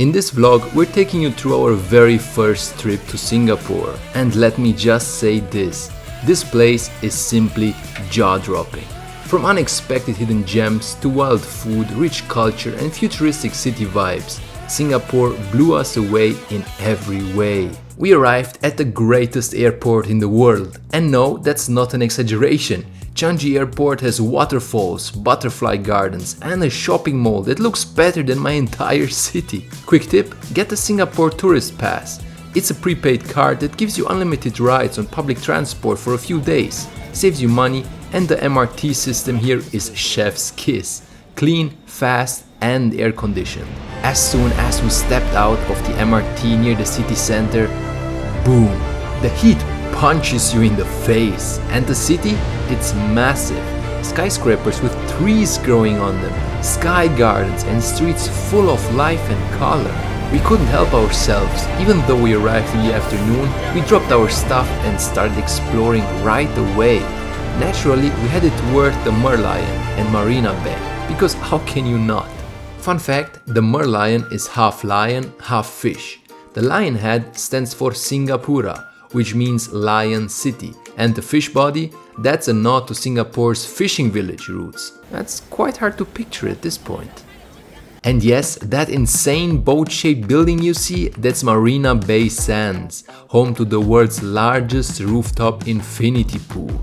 In this vlog, we're taking you through our very first trip to Singapore. And let me just say this place is simply jaw-dropping. From unexpected hidden gems to wild food, rich culture and futuristic city vibes, Singapore blew us away in every way. We arrived at the greatest airport in the world. And no, that's not an exaggeration. Changi Airport has waterfalls, butterfly gardens and a shopping mall that looks better than my entire city. Quick tip, get the Singapore Tourist Pass. It's a prepaid card that gives you unlimited rides on public transport for a few days, saves you money, and the MRT system here is chef's kiss. Clean, fast and air conditioned. As soon as we stepped out of the MRT near the city center, boom, the heat punches you in the face. And the city, it's massive. Skyscrapers with trees growing on them, sky gardens and streets full of life and color. We couldn't help ourselves. Even though we arrived in the afternoon, we dropped our stuff and started exploring right away. Naturally, we headed toward the Merlion and Marina Bay, because how can you not? Fun fact, the Merlion is half lion, half fish. The lion head stands for Singapura, which means lion city, and the fish body, that's a nod to Singapore's fishing village roots. That's quite hard to picture at this point. And yes, that insane boat-shaped building you see, that's Marina Bay Sands, home to the world's largest rooftop infinity pool.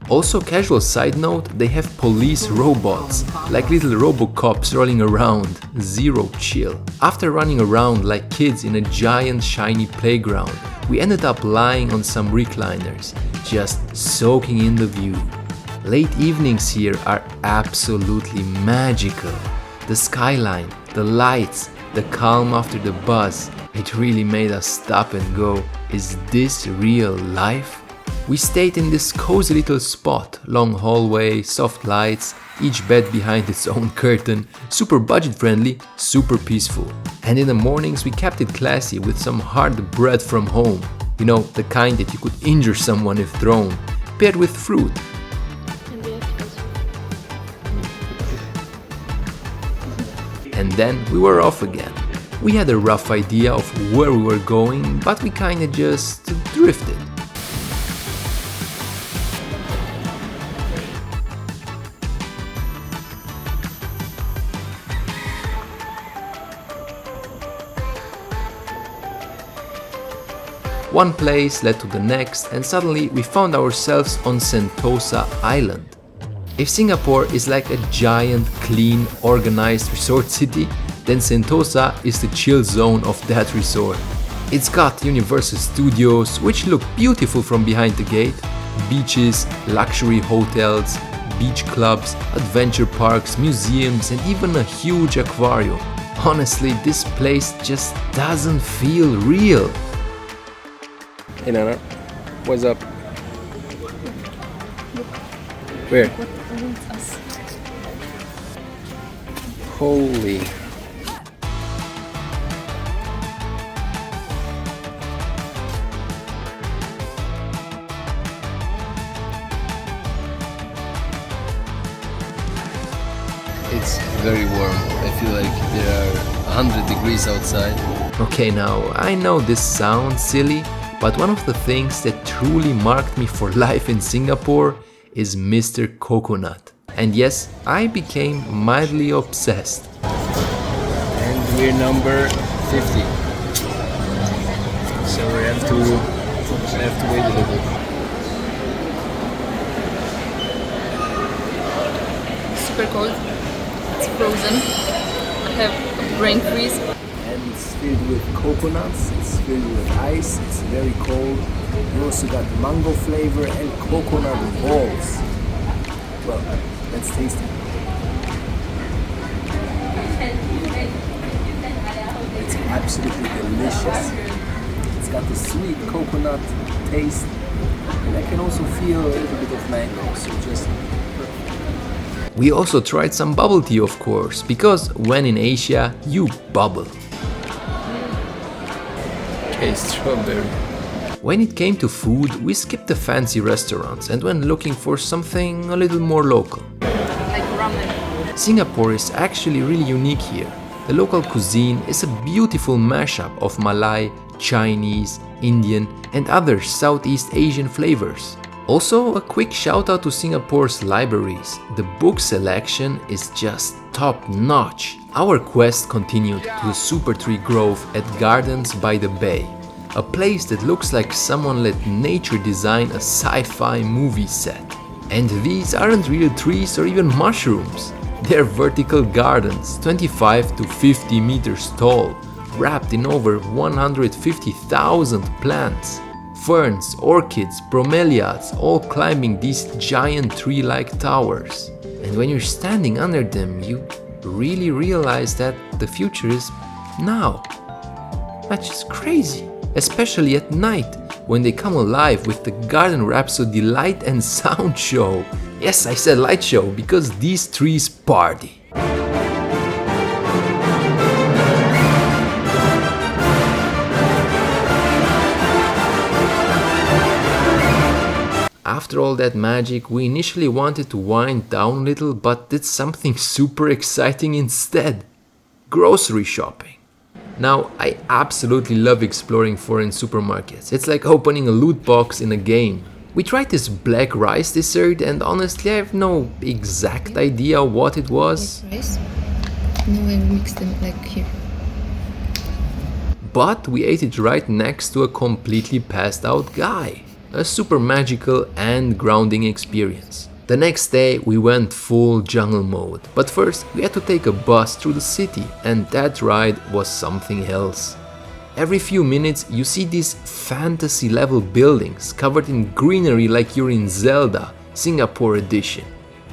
Also, casual side note, they have police robots, like little robocops rolling around, zero chill. After running around like kids in a giant shiny playground, we ended up lying on some recliners, just soaking in the view. Late evenings here are absolutely magical. The skyline, the lights, the calm after the buzz, it really made us stop and go, is this real life? We stayed in this cozy little spot, long hallway, soft lights, each bed behind its own curtain, super budget friendly, super peaceful. And in the mornings we kept it classy with some hard bread from home, you know, the kind that you could injure someone if thrown, paired with fruit. And then we were off again. We had a rough idea of where we were going, but we kinda just drifted. One place led to the next, and suddenly we found ourselves on Sentosa Island. If Singapore is like a giant, clean, organized resort city, then Sentosa is the chill zone of that resort. It's got Universal Studios, which look beautiful from behind the gate, beaches, luxury hotels, beach clubs, adventure parks, museums, and even a huge aquarium. Honestly, this place just doesn't feel real. Hey Nana, what's up? Where? Holy. It's very warm. I feel like there are 100 degrees outside. Okay, now I know this sounds silly, but one of the things that truly marked me for life in Singapore is Mr. Coconut. And yes, I became mildly obsessed. And we're number 50. So we have to wait a little bit. Super cold. It's frozen. I have a brain freeze. And it's filled with coconuts, it's filled with ice, it's very cold. We also got mango flavor and coconut balls. Well, let's taste it. It's absolutely delicious. It's got the sweet coconut taste, and I can also feel a little bit of mango, so just perfect. We also tried some bubble tea, of course, because when in Asia, you bubble. Okay, strawberry. When it came to food, we skipped the fancy restaurants and went looking for something a little more local. Like ramen. Singapore is actually really unique here. The local cuisine is a beautiful mashup of Malay, Chinese, Indian and other Southeast Asian flavors. Also, a quick shout out to Singapore's libraries. The book selection is just top notch. Our quest continued to the Supertree Grove at Gardens by the Bay, a place that looks like someone let nature design a sci-fi movie set. And these aren't real trees or even mushrooms. They're vertical gardens, 25 to 50 meters tall, wrapped in over 150,000 plants. Ferns, orchids, bromeliads, all climbing these giant tree-like towers. And when you're standing under them, you really realize that the future is now. That's just crazy, especially at night, when they come alive with the Garden Rhapsody light and sound show. Yes, I said light show, because these trees party. After all that magic, we initially wanted to wind down a little, but did something super exciting instead. Grocery shopping. Now, I absolutely love exploring foreign supermarkets. It's like opening a loot box in a game. We tried this black rice dessert and honestly I have no exact idea what it was. Black rice? No, I mixed them like here. But we ate it right next to a completely passed out guy. A super magical and grounding experience. The next day we went full jungle mode, but first we had to take a bus through the city and that ride was something else. Every few minutes you see these fantasy level buildings covered in greenery like you're in Zelda, Singapore edition.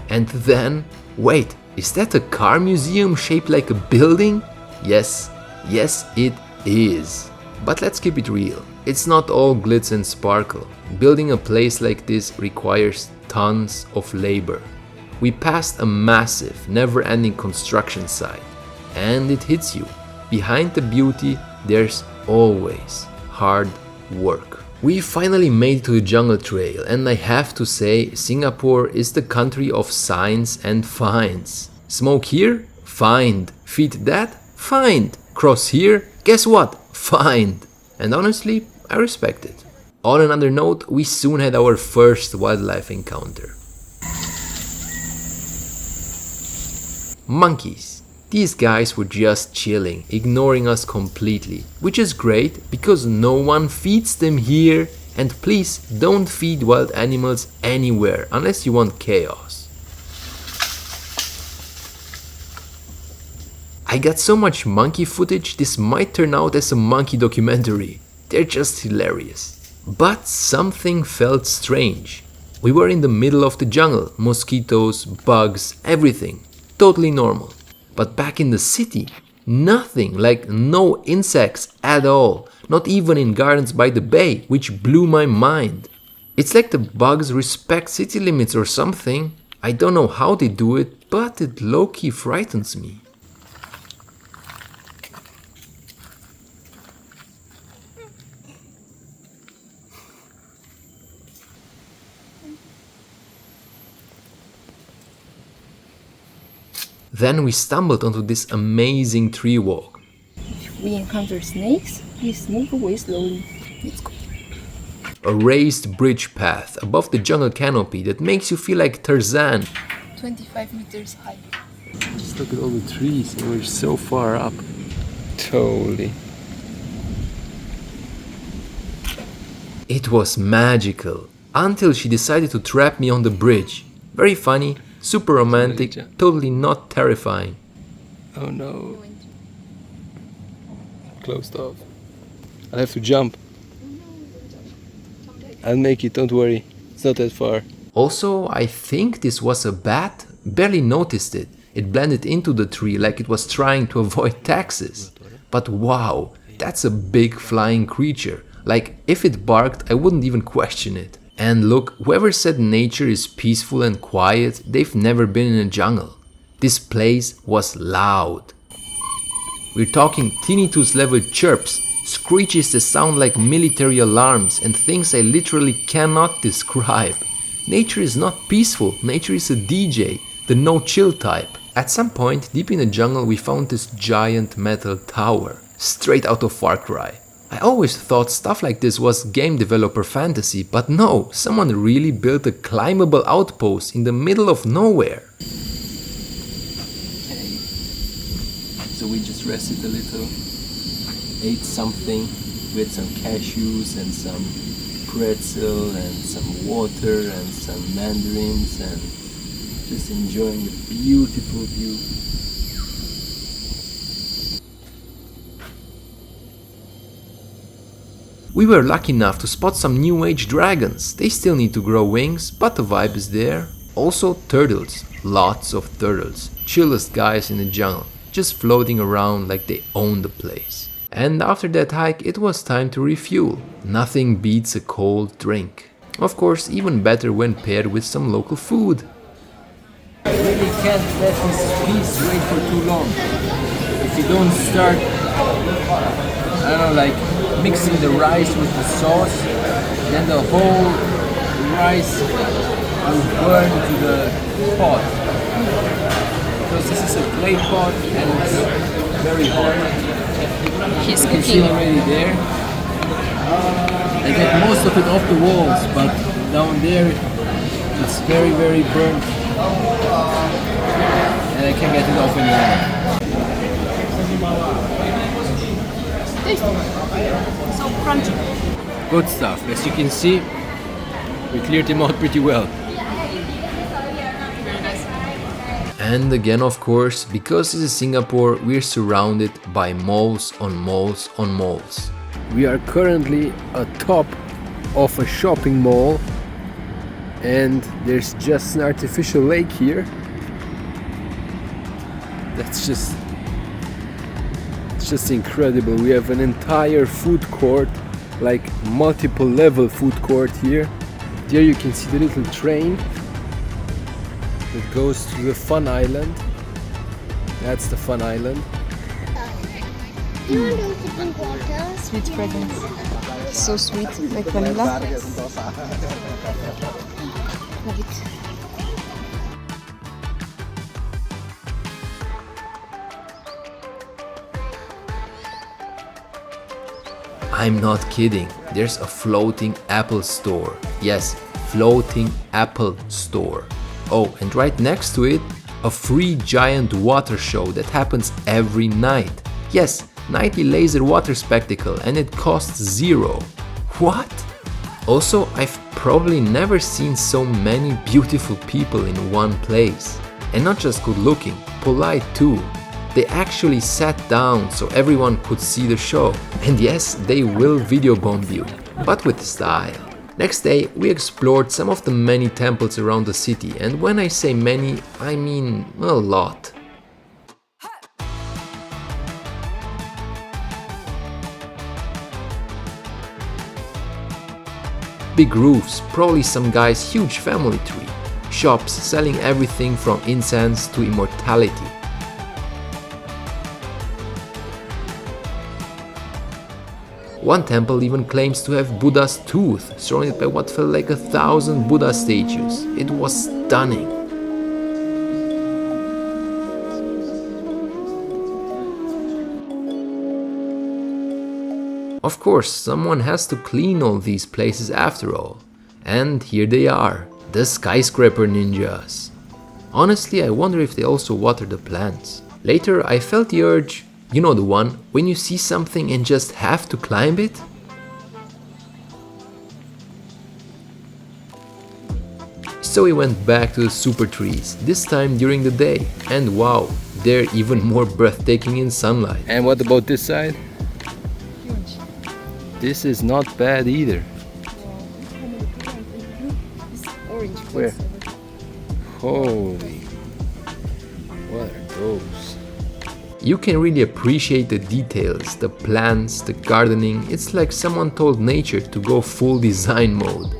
And then, wait, is that a car museum shaped like a building? Yes it is. But let's keep it real. It's not all glitz and sparkle. Building a place like this requires tons of labor. We passed a massive, never-ending construction site, and it hits you. Behind the beauty, there's always hard work. We finally made it to the jungle trail, and I have to say, Singapore is the country of signs and finds. Smoke here? Find. Feed that? Find. Cross here? Guess what? Find. And honestly, I respect it. On another note, we soon had our first wildlife encounter. Monkeys. These guys were just chilling, ignoring us completely, which is great because no one feeds them here, and please don't feed wild animals anywhere unless you want chaos. I got so much monkey footage, this might turn out as a monkey documentary. They're just hilarious. But something felt strange. We were in the middle of the jungle, mosquitoes, bugs, everything. Totally normal. But back in the city, nothing, like no insects at all. Not even in Gardens by the Bay, which blew my mind. It's like the bugs respect city limits or something. I don't know how they do it, but it low-key frightens me. Then we stumbled onto this amazing tree walk. If we encounter snakes, please move away slowly. Let's go. A raised bridge path above the jungle canopy that makes you feel like Tarzan. 25 meters high. Just look at all the trees, and we're so far up. Totally. It was magical, until she decided to trap me on the bridge. Very funny, super romantic, totally not terrifying. Oh no. Closed off. I'll have to jump. I'll make it, don't worry. It's not that far. Also, I think this was a bat. Barely noticed it. It blended into the tree like it was trying to avoid taxes. But wow, that's a big flying creature. Like, if it barked, I wouldn't even question it. And look, whoever said nature is peaceful and quiet, they've never been in a jungle. This place was loud. We're talking tinnitus level chirps, screeches that sound like military alarms, and things I literally cannot describe. Nature is not peaceful, nature is a DJ, the no chill type. At some point, deep in the jungle, we found this giant metal tower, straight out of Far Cry. I always thought stuff like this was game developer fantasy, but no, someone really built a climbable outpost in the middle of nowhere. Okay. So we just rested a little, ate something, with some cashews and some pretzel and some water and some mandarins and just enjoying the beautiful view. We were lucky enough to spot some new age dragons. They still need to grow wings, but the vibe is there. Also turtles, lots of turtles, chillest guys in the jungle, just floating around like they own the place. And after that hike, it was time to refuel. Nothing beats a cold drink. Of course, even better when paired with some local food. I really can't let this piece wait for too long. If you don't start, I don't know, like mixing the rice with the sauce, then the whole rice will burn to the pot. Because this is a clay pot and it's very hot. He's You can see cooking. already there. I get most of it off the walls, but down there it's very, very burnt. And I can't get it off anymore. So crunchy. Good stuff. As you can see, we cleared them out pretty well. Very nice. And again, of course, because this is Singapore, we're surrounded by malls on malls on malls. We are currently atop of a shopping mall and there's just an artificial lake here. That's just, it's just incredible. We have an entire food court, like multiple level food court here. There you can see the little train that goes to the Fun Island. That's the Fun Island. Do you want to put in water? Sweet fragrance. So sweet, like vanilla. Love it. I'm not kidding, there's a floating Apple store. Yes, floating Apple store. Oh, and right next to it, a free giant water show that happens every night. Yes, nightly laser water spectacle, and it costs $0. What? Also, I've probably never seen so many beautiful people in one place. And not just good looking, polite too. They actually sat down so everyone could see the show. And yes, they will video bomb you, but with style. Next day, we explored some of the many temples around the city, and when I say many, I mean a lot. Big roofs, probably some guy's huge family tree. Shops selling everything from incense to immortality. One temple even claims to have Buddha's tooth, surrounded by what felt like 1,000 Buddha statues. It was stunning. Of course, someone has to clean all these places after all. And here they are, the skyscraper ninjas. Honestly, I wonder if they also water the plants. Later, I felt the urge, you know the one, when you see something and just have to climb it? So we went back to the Supertrees, this time during the day. And wow, they're even more breathtaking in sunlight. And what about this side? Huge. This is not bad either. This orange. Where? Holy, what are those? You can really appreciate the details, the plants, the gardening. It's like someone told nature to go full design mode.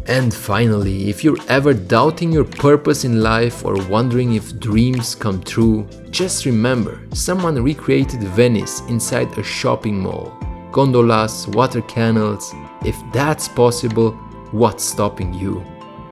And finally, if you're ever doubting your purpose in life or wondering if dreams come true, just remember, someone recreated Venice inside a shopping mall. Gondolas, water canals. If that's possible, what's stopping you?